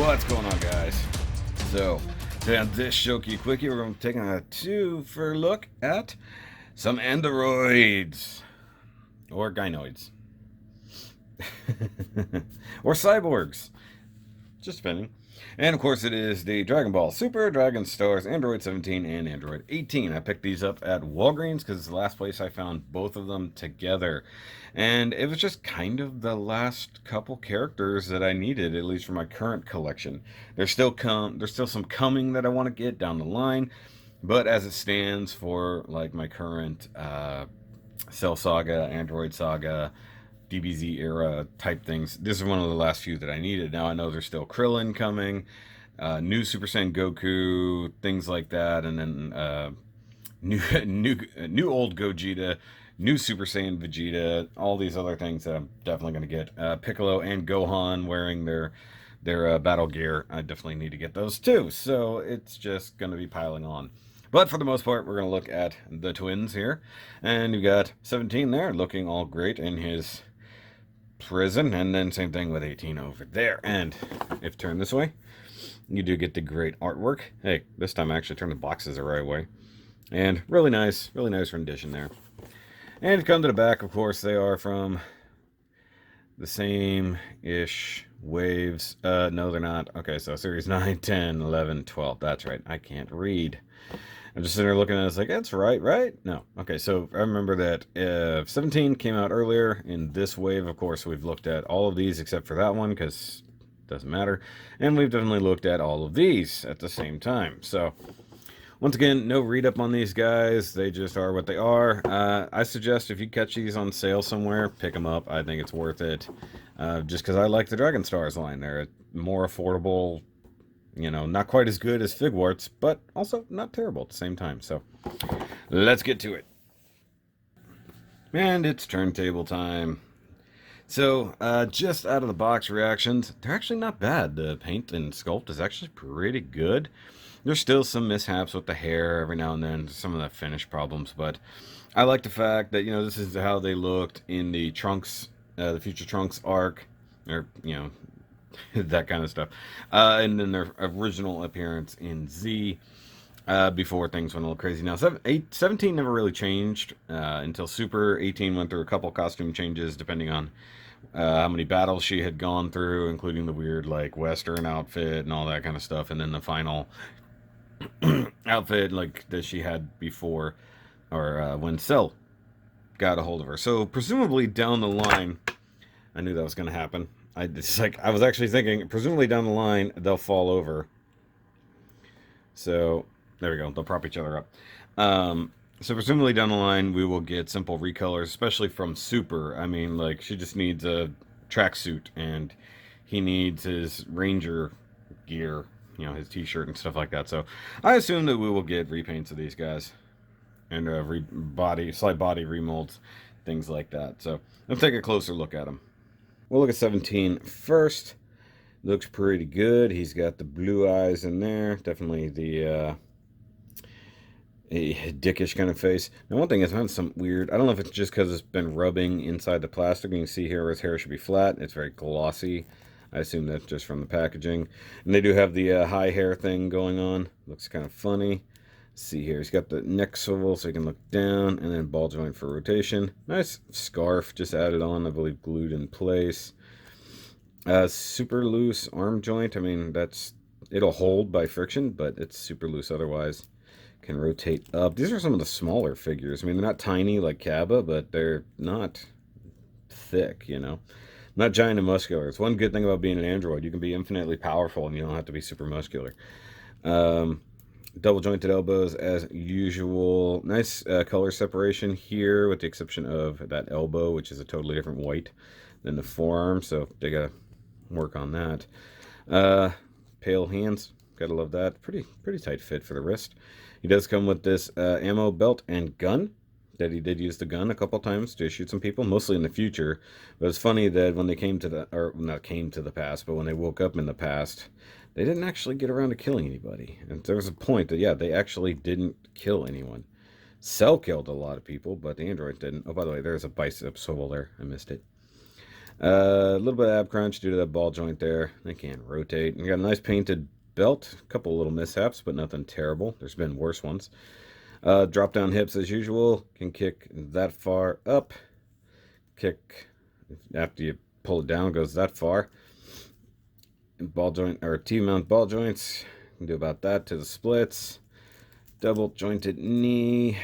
What's going on, guys? So, today on this SHOKY Quickie, we're going to be taking a two-for look at some androids. Or gynoids. Or cyborgs. Just depending. And of course it is the Dragon Ball Super Dragon Stars Android 17 and Android 18. I picked these up at Walgreens because it's the last place I found both of them together. And it was just kind of the last couple characters that I needed, at least for my current collection. There's still some coming that I want to get down the line. But as it stands for like my current Cell Saga, Android Saga, DBZ era type things, this is one of the last few that I needed. Now I know there's still Krillin coming, new Super Saiyan Goku, things like that, and then new old Gogeta, new Super Saiyan Vegeta, all these other things that I'm definitely going to get. Piccolo and Gohan wearing their battle gear. I definitely need to get those too. So it's just going to be piling on. But for the most part, we're going to look at the twins here. And you got 17 there, looking all great in his prison. And then same thing with 18 over there. And if turned this way, you do get the great artwork. Hey, this time I actually turned the boxes the right way. And really nice rendition there. And if you come to the back, of course, they are from the same-ish waves. No, they're not. Okay, so series 9, 10, 11, 12. That's right. I can't read. I'm just sitting there looking at it, it's like, that's right? No. Okay, so I remember that 17 came out earlier in this wave. Of course, we've looked at all of these except for that one, because it doesn't matter. And we've definitely looked at all of these at the same time. So, once again, no read-up on these guys. They just are what they are. I suggest if you catch these on sale somewhere, pick them up. I think it's worth it. Just because I like the Dragon Stars line. They're more affordable. You know, not quite as good as Figwarts, but also not terrible at the same time. So, let's get to it. And it's turntable time. So, just out of the box reactions, they're actually not bad. The paint and sculpt is actually pretty good. There's still some mishaps with the hair every now and then, some of the finish problems, but I like the fact that, you know, this is how they looked in the Trunks, the Future Trunks arc, or, you know, that kind of stuff. And then their original appearance in Z, before things went a little crazy. Now, 17 never really changed until Super. 18 went through a couple costume changes depending on how many battles she had gone through, including the weird, like, Western outfit and all that kind of stuff. And then the final outfit, like, that she had before, or when Cell got a hold of her. So, presumably down the line, I knew that was going to happen. I was actually thinking, presumably down the line, they'll fall over. So, there we go. They'll prop each other up. So, presumably down the line, we will get simple recolors, especially from Super. I mean, like, she just needs a tracksuit, and he needs his Ranger gear, you know, his t-shirt and stuff like that. So, I assume that we will get repaints of these guys, and slight body remolds, things like that. So, let's take a closer look at them. We'll look at 17 first. Looks pretty good. He's got the blue eyes in there. Definitely the a dickish kind of face. Now, one thing is, I found some weird. I don't know if it's just because it's been rubbing inside the plastic. You can see here his hair should be flat. It's very glossy. I assume that's just from the packaging. And they do have the high hair thing going on. Looks kind of funny. See here, he's got the neck swivel so he can look down, and then ball joint for rotation. Nice scarf just added on, I believe glued in place. Super loose arm joint. I mean, it'll hold by friction, but it's super loose otherwise. Can rotate up. These are some of the smaller figures. I mean, they're not tiny like Kaba, but they're not thick, you know. Not giant and muscular. It's one good thing about being an android. You can be infinitely powerful, and you don't have to be super muscular. Double jointed elbows as usual. Nice color separation here, with the exception of that elbow, which is a totally different white than the forearm, so they gotta work on that. Pale hands, gotta love that. Pretty tight fit for the wrist. He does come with this ammo belt and gun. That he did use the gun a couple times to shoot some people, mostly in the future. But it's funny that when they came to the, or not came to the past, but when they woke up in the past, they didn't actually get around to killing anybody. And there was a point that, yeah, they actually didn't kill anyone. Cell killed a lot of people, but the android didn't. Oh, by the way, there's a bicep swivel there. I missed it. A little bit of ab crunch due to that ball joint there. They can't rotate. You got a nice painted belt. A couple little mishaps, but nothing terrible. There's been worse ones. Drop down hips as usual. Can kick that far up. Kick after you pull it down, goes that far. Ball joint or T-mount ball joints. Can do about that to the splits. Double jointed knee.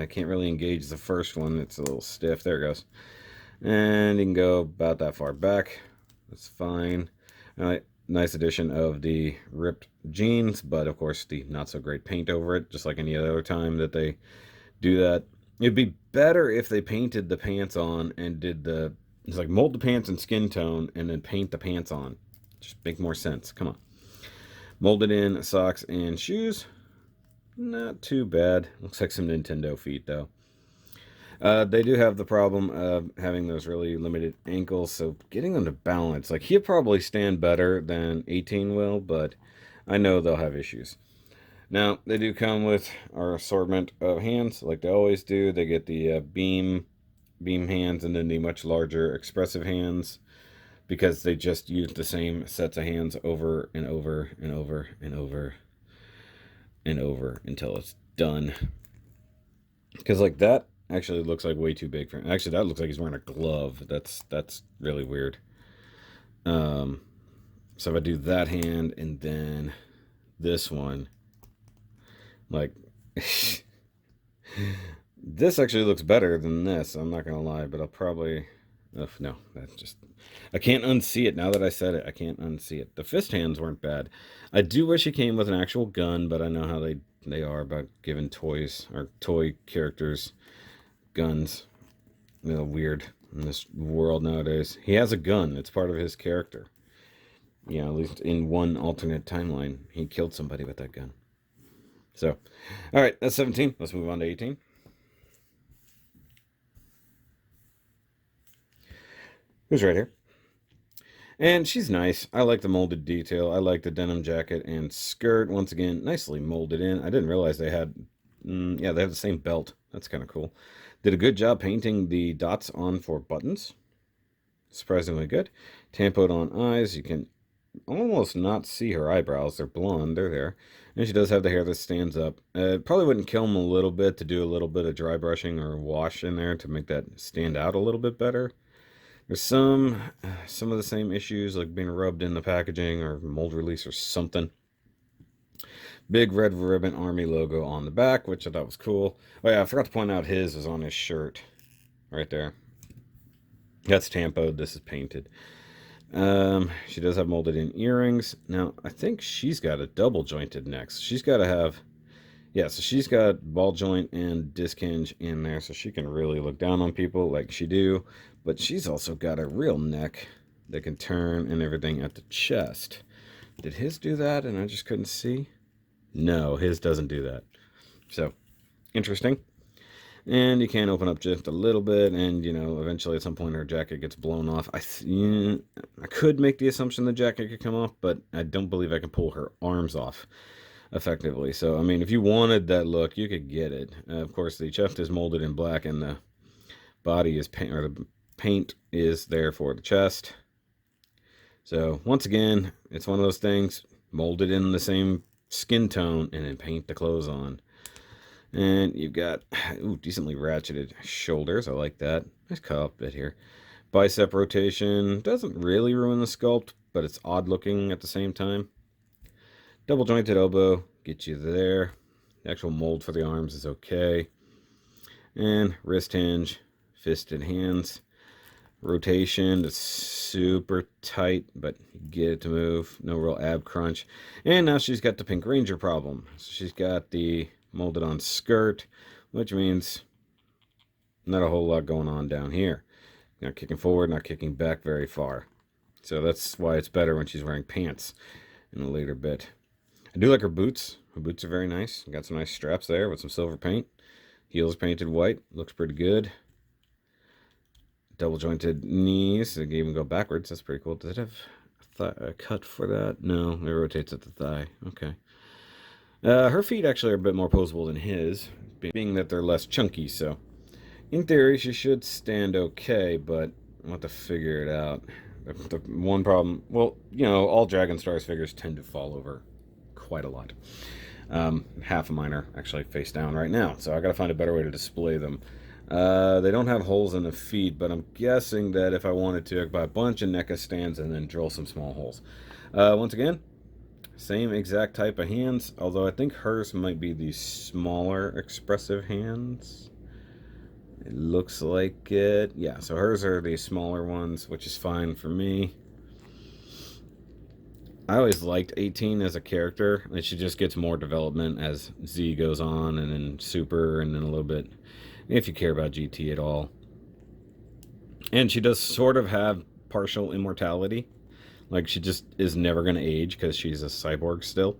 I can't really engage the first one. It's a little stiff. There it goes. And you can go about that far back. That's fine. Nice addition of the ripped jeans, but of course the not so great paint over it, just like any other time that they do that. It'd be better if they painted the pants on and did it's like mold the pants in skin tone and then paint the pants on. Just make more sense. Come on. Molded in socks and shoes. Not too bad. Looks like some Nintendo feet though. They do have the problem of having those really limited ankles, so getting them to balance, like he'll probably stand better than 18 will, but I know they'll have issues. Now, they do come with our assortment of hands, like they always do. They get the beam hands and then the much larger expressive hands, because they just use the same sets of hands over and over and over and over and over until it's done. Because like that actually looks like way too big for him. Actually, that looks like he's wearing a glove. That's really weird. So if I do that hand and then this one, like this actually looks better than this. I'm not gonna lie, but I'll probably no, that's just I can't unsee it now that I said it. I can't unsee it. The fist hands weren't bad. I do wish he came with an actual gun, but I know how they are about giving toys or toy characters guns. You know, weird in this world nowadays. He has a gun. It's part of his character. Yeah, at least in one alternate timeline, he killed somebody with that gun. So, all right, that's 17. Let's move on to 18. Who's right here? And she's nice. I like the molded detail. I like the denim jacket and skirt. Once again, nicely molded in. I didn't realize they had, yeah, they have the same belt. That's kind of cool. Did a good job painting the dots on for buttons. Surprisingly good. Tampoed on eyes. You can almost not see her eyebrows. They're blonde. They're there. And she does have the hair that stands up. Probably wouldn't kill them a little bit to do a little bit of dry brushing or wash in there to make that stand out a little bit better. There's some of the same issues, like being rubbed in the packaging or mold release or something. Big red ribbon army logo on the back, which I thought was cool. Oh yeah, I forgot to point out his is on his shirt. Right there. That's tampoed. This is painted. She does have molded in earrings. Now, I think she's got a double jointed neck. She's got to have... Yeah, so she's got ball joint and disc hinge in there, so she can really look down on people like she do. But she's also got a real neck that can turn and everything at the chest. Did his do that and I just couldn't see? No, his doesn't do that. So, interesting. And you can open up just a little bit, and, you know, eventually at some point her jacket gets blown off. I could make the assumption the jacket could come off, but I don't believe I can pull her arms off effectively. So, I mean, if you wanted that look, you could get it. Of course, the chest is molded in black, and the body is paint, or the paint is there for the chest. So, once again, it's one of those things, molded in the same skin tone, and then paint the clothes on. And you've got, ooh, decently ratcheted shoulders. I like that. Nice cut off bit here. Bicep rotation. Doesn't really ruin the sculpt, but it's odd looking at the same time. Double jointed elbow. Get you there. The actual mold for the arms is okay. And wrist hinge. Fisted hands. Rotation. It's super tight, but you get it to move. No real ab crunch. And now she's got the Pink Ranger problem. So she's got the molded on skirt, which means not a whole lot going on down here. Not kicking forward, not kicking back very far. So that's why it's better when she's wearing pants in a later bit. I do like her boots. Her boots are very nice. Got some nice straps there with some silver paint. Heels painted white. Looks pretty good. Double jointed knees. They can even go backwards. That's pretty cool. Does it have a cut for that? No, it rotates at the thigh. Okay. Her feet actually are a bit more posable than his, being that they're less chunky, so in theory she should stand okay, but I'll have to figure it out. The one problem, well, you know, all Dragon Stars figures tend to fall over quite a lot. Half of mine are actually face down right now, so I gotta find a better way to display them. They don't have holes in the feet, but I'm guessing that if I wanted to, I could buy a bunch of NECA stands and then drill some small holes. Once again, same exact type of hands, although I think hers might be the smaller expressive hands. It looks like it. Yeah, so hers are the smaller ones, which is fine for me. I always liked 18 as a character, and she just gets more development as Z goes on, and then Super, and then a little bit, if you care about GT at all. And she does sort of have partial immortality. Like, she just is never going to age because she's a cyborg still.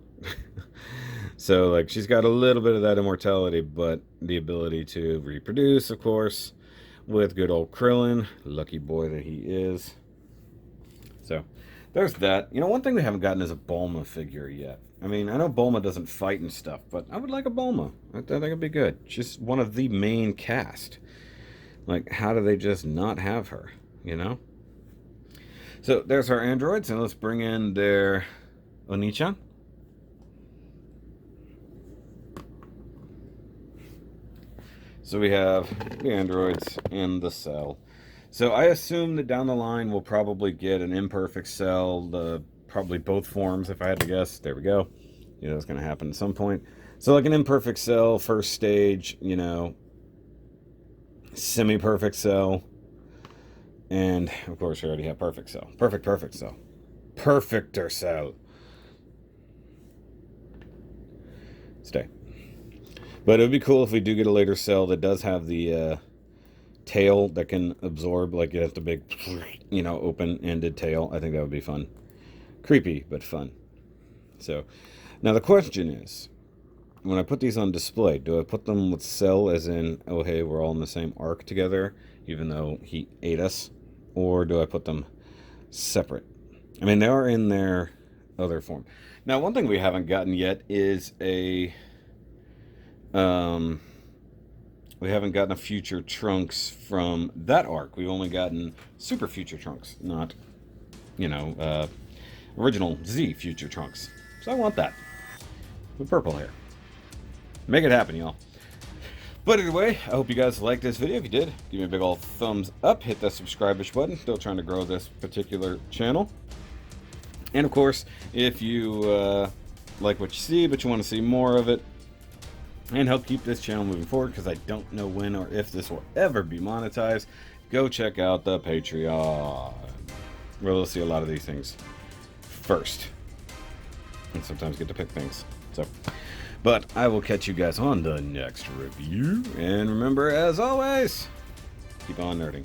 So, like, she's got a little bit of that immortality, but the ability to reproduce, of course, with good old Krillin. Lucky boy that he is. So, there's that. You know, one thing we haven't gotten is a Bulma figure yet. I mean, I know Bulma doesn't fight and stuff, but I would like a Bulma. I think it'd be good. She's one of the main cast. Like, how do they just not have her, you know? So, there's our androids, and let's bring in their Oni-chan. So we have the androids and the cell. So I assume that down the line we'll probably get an imperfect cell, probably both forms if I had to guess. There we go. You know, it's going to happen at some point. So like an imperfect cell, first stage, you know, semi-perfect cell. And, of course, we already have perfect cell. Perfect cell. Perfecter cell. Stay. But it would be cool if we do get a later cell that does have the tail that can absorb, like it has the big, you know, open-ended tail. I think that would be fun. Creepy, but fun. So, now the question is, when I put these on display, do I put them with Cell as in, oh hey, we're all in the same arc together, even though he ate us? Or do I put them separate? I mean, they are in their other form. Now, one thing we haven't gotten yet is a... we haven't gotten a future Trunks from that arc. We've only gotten super future Trunks, not, you know, original Z future Trunks. So I want that. With purple hair. Make it happen, y'all. But anyway, I hope you guys liked this video. If you did, give me a big old thumbs up. Hit that subscribe-ish button. Still trying to grow this particular channel. And of course, if you like what you see, but you want to see more of it, and help keep this channel moving forward, because I don't know when or if this will ever be monetized, go check out the Patreon, where you'll see a lot of these things first, and sometimes get to pick things. So, but I will catch you guys on the next review, and remember, as always, keep on nerding.